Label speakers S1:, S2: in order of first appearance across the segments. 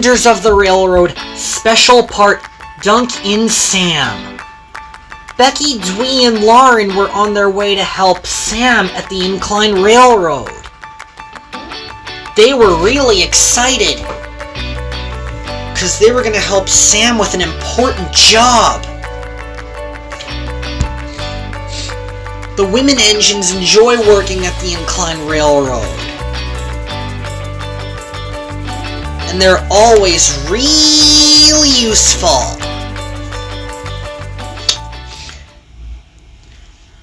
S1: Wonders of the Railroad, Special Part Dunkin Sam. Becky, Dwee, and Lauren were on their way to help Sam at the Incline Railroad. They were really excited because they were going to help Sam with an important job. The women engines enjoy working at the Incline Railroad. And they're always really useful.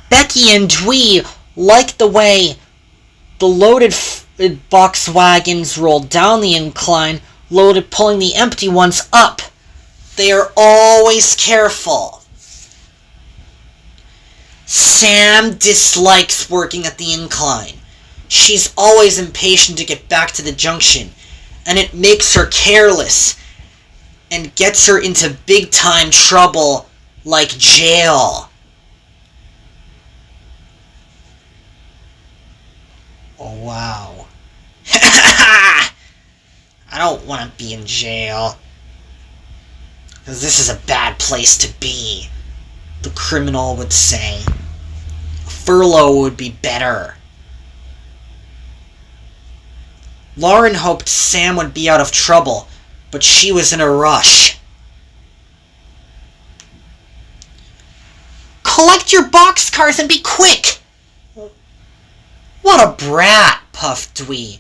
S1: Becky and Dwee like the way the loaded box wagons rolled down the incline, pulling the empty ones up. They are always careful. Sam dislikes working at the incline. She's always impatient to get back to the junction, and it makes her careless and gets her into big-time trouble like jail. Oh, wow. I don't want to be in jail, because this is a bad place to be, the criminal would say. A furlough would be better. Lauren hoped Sam would be out of trouble, but she was in a rush. Collect your boxcars and be quick! What a brat, puffed Dwee.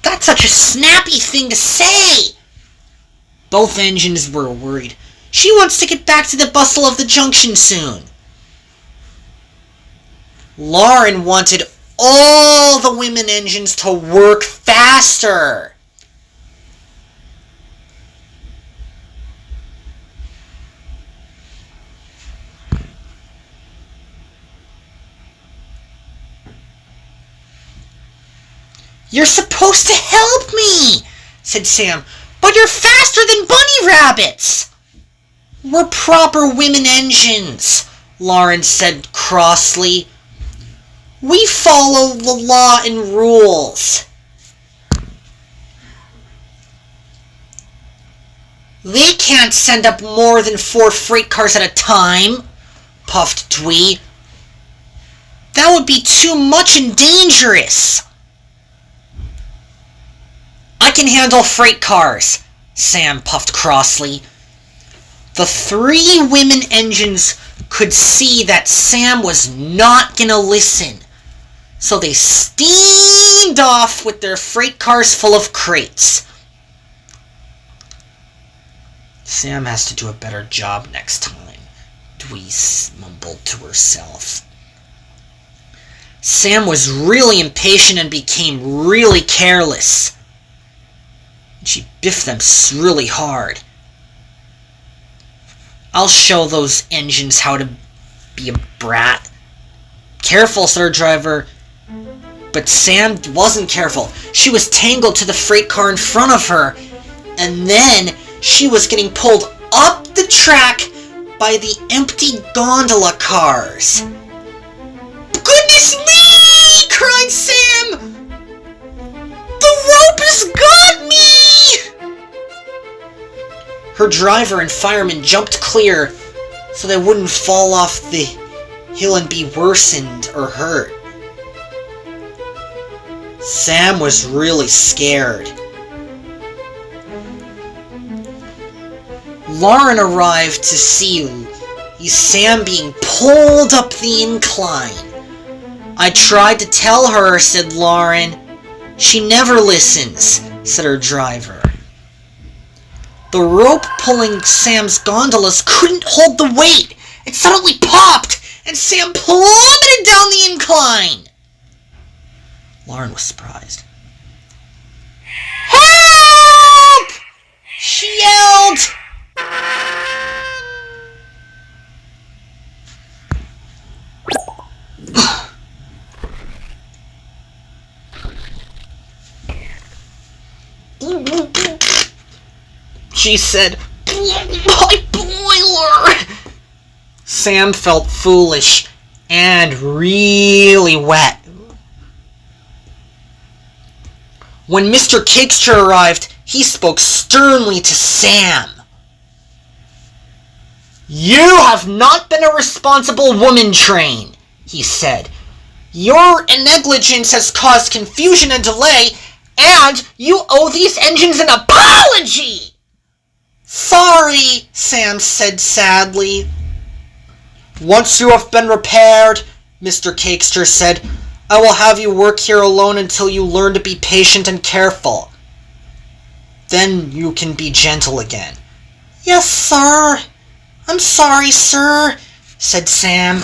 S1: That's such a snappy thing to say! Both engines were worried. She wants to get back to the bustle of the junction soon. Lauren wanted all the women engines to work faster. You're supposed to help me, said Sam, but you're faster than bunny rabbits. We're proper women engines, Lauren said crossly. We follow the law and rules. They can't send up more than 4 freight cars at a time, puffed Dwee. That would be too much and dangerous. I can handle freight cars, Sam puffed crossly. The 3 women engines could see that Sam was not gonna listen, so they steamed off with their freight cars full of crates. Sam has to do a better job next time, Dwee mumbled to herself. Sam was really impatient and became really careless. She biffed them really hard. I'll show those engines how to be a brat. Careful, said her driver. But Sam wasn't careful. She was tangled to the freight car in front of her, and then she was getting pulled up the track by the empty gondola cars. Goodness me! Cried Sam. The rope has got me! Her driver and fireman jumped clear so they wouldn't fall off the hill and be worsened or hurt. Sam was really scared. Lauren arrived to see Sam being pulled up the incline. I tried to tell her, said Lauren. She never listens, said her driver. The rope pulling Sam's gondolas couldn't hold the weight. It suddenly popped, and Sam plummeted down the incline. Lauren was surprised. Help! She yelled. She said, my boiler! Sam felt foolish and really wet. When Mr. Cakester arrived, He spoke sternly to Sam. "You have not been a responsible woman train," he said. "Your negligence has caused confusion and delay, and you owe these engines an apology!" "Sorry," Sam said sadly. "Once you have been repaired," Mr. Cakester said, "I will have you work here alone until you learn to be patient and careful. Then you can be gentle again." "Yes, sir. I'm sorry, sir," said Sam.